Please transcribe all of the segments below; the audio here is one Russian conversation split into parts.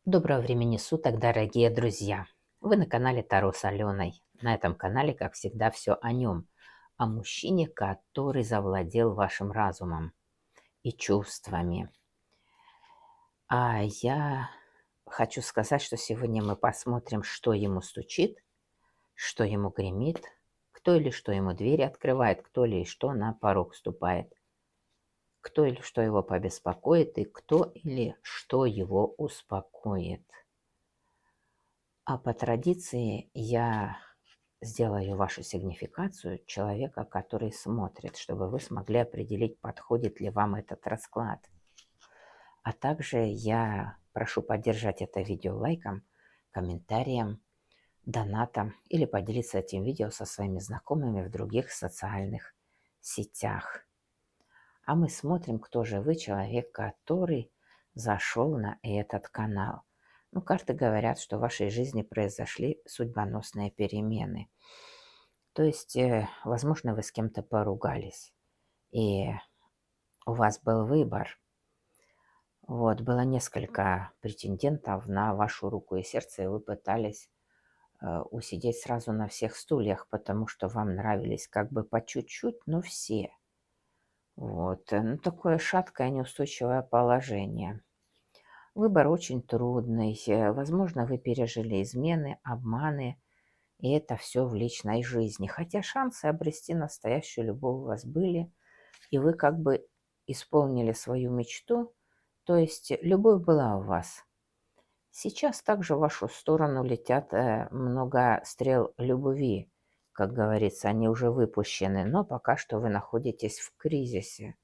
Доброго времени суток, дорогие друзья! Вы на канале Таро с Аленой. На этом канале, как всегда, все о нем, о мужчине, который завладел вашим разумом и чувствами. А я хочу сказать, что сегодня мы посмотрим, что ему стучит, что ему гремит, кто или что ему двери открывает, кто или что на порог ступает, кто или что его побеспокоит и кто или что его успокоит. А по традиции я сделаю вашу сигнификацию человека, который смотрит, чтобы вы смогли определить, подходит ли вам этот расклад. А также я прошу поддержать это видео лайком, комментарием, донатом или поделиться этим видео со своими знакомыми в других социальных сетях. А мы смотрим, кто же вы, человек, который зашел на этот канал. Ну, карты говорят, что в вашей жизни произошли судьбоносные перемены. То есть, возможно, вы с кем-то поругались, и у вас был выбор. Вот, было несколько претендентов на вашу руку и сердце, и вы пытались усидеть сразу на всех стульях, потому что вам нравились как бы по чуть-чуть, но все. Вот, ну, такое шаткое, неустойчивое положение. Выбор очень трудный. Возможно, вы пережили измены, обманы, и это все в личной жизни. Хотя шансы обрести настоящую любовь у вас были, и вы как бы исполнили свою мечту, то есть любовь была у вас. Сейчас также в вашу сторону летят много стрел любви, как говорится, они уже выпущены, но пока что вы находитесь в кризисе.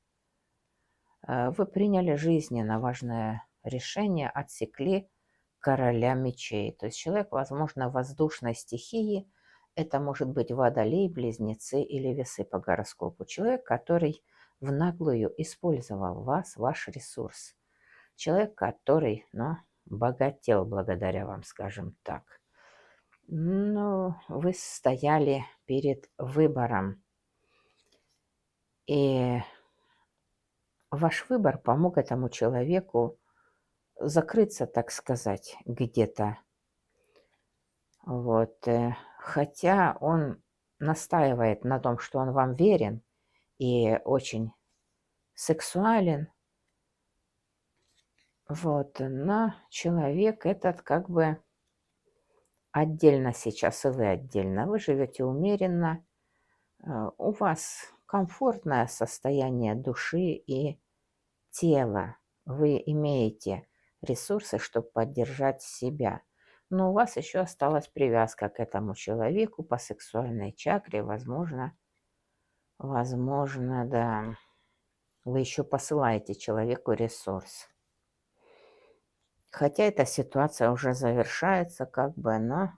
Вы приняли жизненно важное решение, отсекли короля мечей. То есть человек, возможно, воздушной стихии, это может быть водолей, близнецы или весы по гороскопу. Человек, который в наглую использовал вас, ваш ресурс. Человек, который, ну, богател благодаря вам, скажем так. Ну, вы стояли перед выбором, и ваш выбор помог этому человеку закрыться, так сказать, где-то. Вот. Хотя он настаивает на том, что он вам верен и очень сексуален, вот, но человек этот как бы отдельно сейчас, и вы отдельно. Вы живете умеренно, у вас комфортное состояние души и тела. Вы имеете ресурсы, чтобы поддержать себя. Но у вас еще осталась привязка к этому человеку по сексуальной чакре. Возможно, да. Вы еще посылаете человеку ресурс. Хотя эта ситуация уже завершается, как бы, но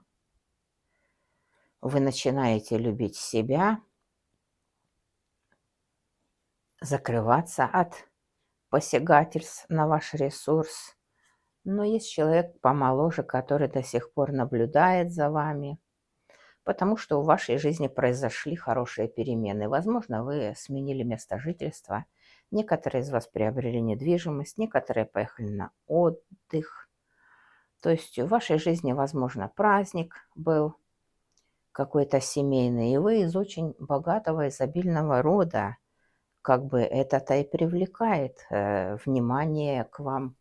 вы начинаете любить себя, закрываться от посягательств на ваш ресурс. Но есть человек помоложе, который до сих пор наблюдает за вами, потому что в вашей жизни произошли хорошие перемены. Возможно, вы сменили место жительства, некоторые из вас приобрели недвижимость, некоторые поехали на отдых. То есть в вашей жизни, возможно, праздник был какой-то семейный, и вы из очень богатого, изобильного рода, как бы это-то и привлекает внимание к вам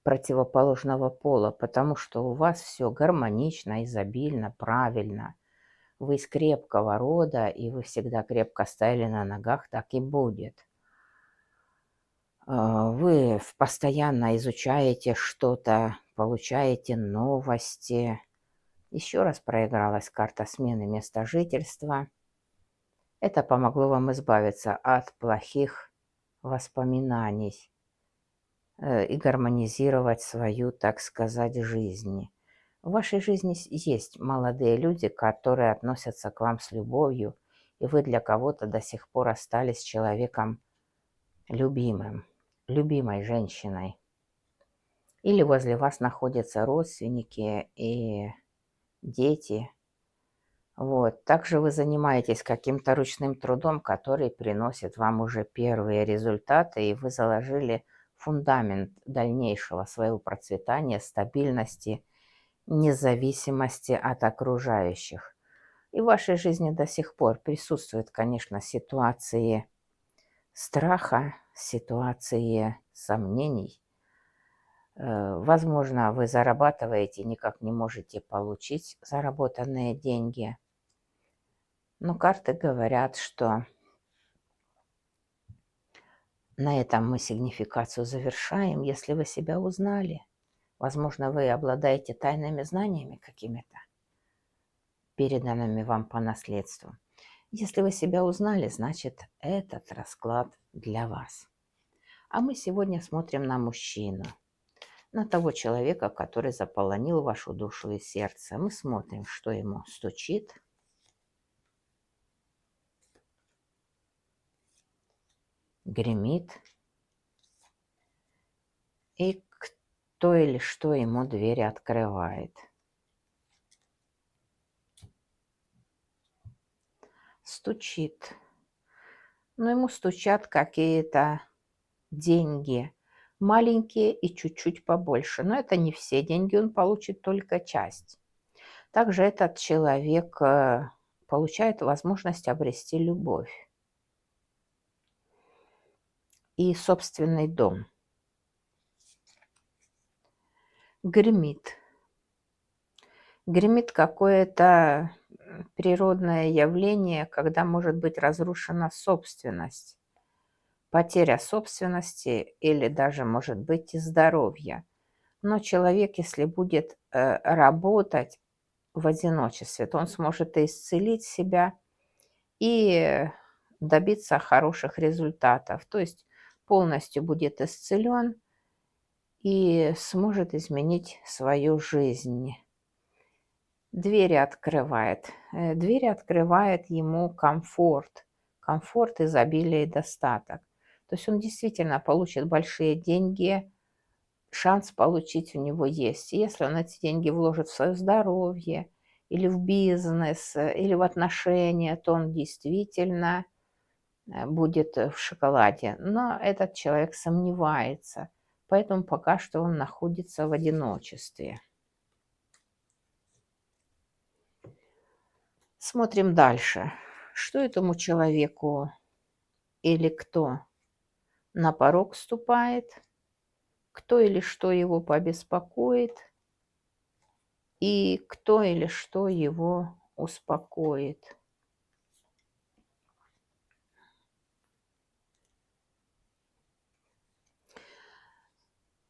противоположного пола, потому что у вас все гармонично, изобильно, правильно. Вы из крепкого рода, и вы всегда крепко стояли на ногах, так и будет. Вы постоянно изучаете что-то, получаете новости. Еще раз проигралась карта смены места жительства. Это помогло вам избавиться от плохих воспоминаний и гармонизировать свою, так сказать, жизнь. В вашей жизни есть молодые люди, которые относятся к вам с любовью, и вы для кого-то до сих пор остались человеком любимым, любимой женщиной. Или возле вас находятся родственники и дети. Вот. Также вы занимаетесь каким-то ручным трудом, который приносит вам уже первые результаты, и вы заложили фундамент дальнейшего своего процветания, стабильности, независимости от окружающих. И в вашей жизни до сих пор присутствуют, конечно, ситуации страха, ситуации сомнений. Возможно, вы зарабатываете, никак не можете получить заработанные деньги. Но карты говорят, что на этом мы сигнификацию завершаем, если вы себя узнали. Возможно, вы обладаете тайными знаниями какими-то, переданными вам по наследству. Если вы себя узнали, значит, этот расклад для вас. А мы сегодня смотрим на мужчину, на того человека, который заполонил вашу душу и сердце. Мы смотрим, что ему стучит, гремит, и кто или что ему двери открывает. Стучит. Но ему стучат какие-то деньги, маленькие и чуть-чуть побольше. Но это не все деньги, он получит только часть. Также этот человек получает возможность обрести любовь и собственный дом. Гремит. Гремит какое-то природное явление, когда может быть разрушена собственность, потеря собственности или даже может быть и здоровья. Но человек, если будет работать в одиночестве, то он сможет и исцелить себя и добиться хороших результатов. То есть полностью будет исцелен и сможет изменить свою жизнь. Двери открывает. Двери открывает ему комфорт. Комфорт, изобилие и достаток. То есть он действительно получит большие деньги, шанс получить у него есть. И если он эти деньги вложит в свое здоровье, или в бизнес, или в отношения, то он действительно будет в шоколаде. Но этот человек сомневается, поэтому пока что он находится в одиночестве. Смотрим дальше. Что этому человеку или кто на порог ступает, кто или что его побеспокоит, и кто или что его успокоит.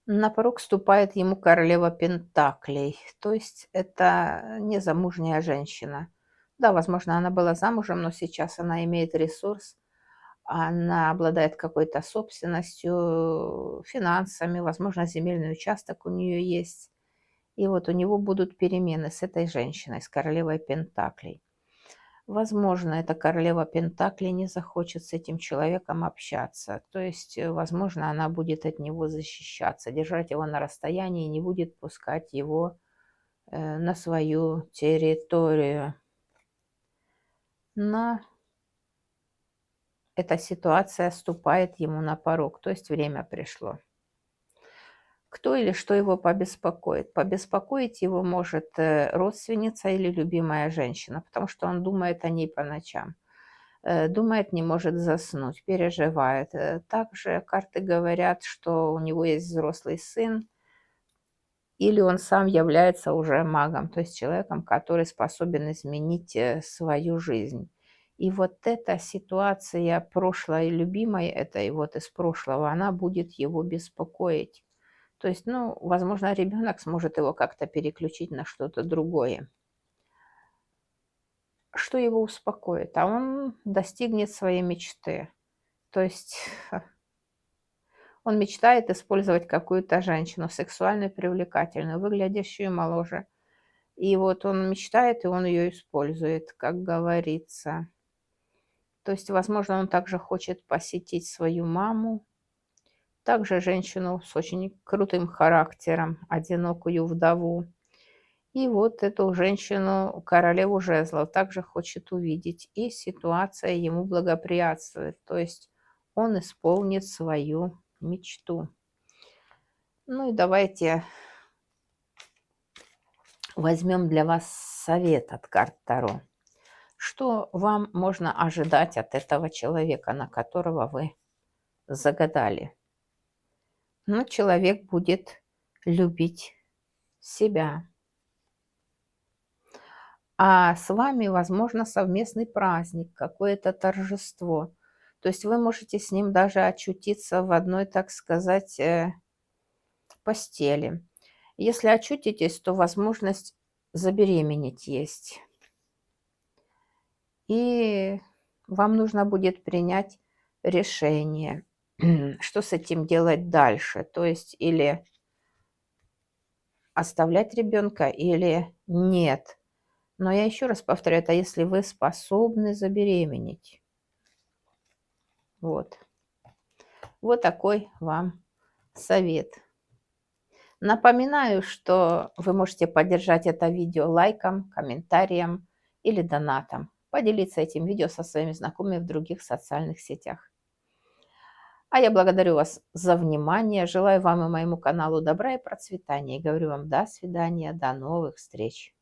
На порог ступает ему королева Пентаклей, то есть это незамужняя женщина. Да, возможно, она была замужем, но сейчас она имеет ресурс, она обладает какой-то собственностью, финансами, возможно, земельный участок у нее есть. И вот у него будут перемены с этой женщиной, с королевой Пентаклей. Возможно, эта королева Пентаклей не захочет с этим человеком общаться. То есть, возможно, она будет от него защищаться, держать его на расстоянии и не будет пускать его на свою территорию. Но эта ситуация ступает ему на порог, то есть время пришло. Кто или что его побеспокоит? Побеспокоить его может родственница или любимая женщина, потому что он думает о ней по ночам. Думает, не может заснуть, переживает. Также карты говорят, что у него есть взрослый сын, или он сам является уже магом, то есть человеком, который способен изменить свою жизнь. И вот эта ситуация прошлой любимой, этой вот из прошлого, она будет его беспокоить. То есть, ну, возможно, ребенок сможет его как-то переключить на что-то другое. Что его успокоит? А он достигнет своей мечты. То есть он мечтает использовать какую-то женщину, сексуально привлекательную, выглядящую моложе. И вот он мечтает, и он ее использует, как говорится. То есть, возможно, он также хочет посетить свою маму, также женщину с очень крутым характером, одинокую вдову. И вот эту женщину, королеву жезлов, также хочет увидеть. И ситуация ему благоприятствует. То есть он исполнит свою мечту. Ну и давайте возьмем для вас совет от карт Таро. Что вам можно ожидать от этого человека, на которого вы загадали? Ну, человек будет любить себя. А с вами, возможно, совместный праздник, какое-то торжество. То есть вы можете с ним даже очутиться в одной, так сказать, постели. Если очутитесь, то возможность забеременеть есть. И вам нужно будет принять решение, что с этим делать дальше. То есть или оставлять ребенка, или нет. Но я еще раз повторяю, это если вы способны забеременеть. Вот. Вот такой вам совет. Напоминаю, что вы можете поддержать это видео лайком, комментарием или донатом. Поделиться этим видео со своими знакомыми в других социальных сетях. А я благодарю вас за внимание. Желаю вам и моему каналу добра и процветания. И говорю вам до свидания, до новых встреч.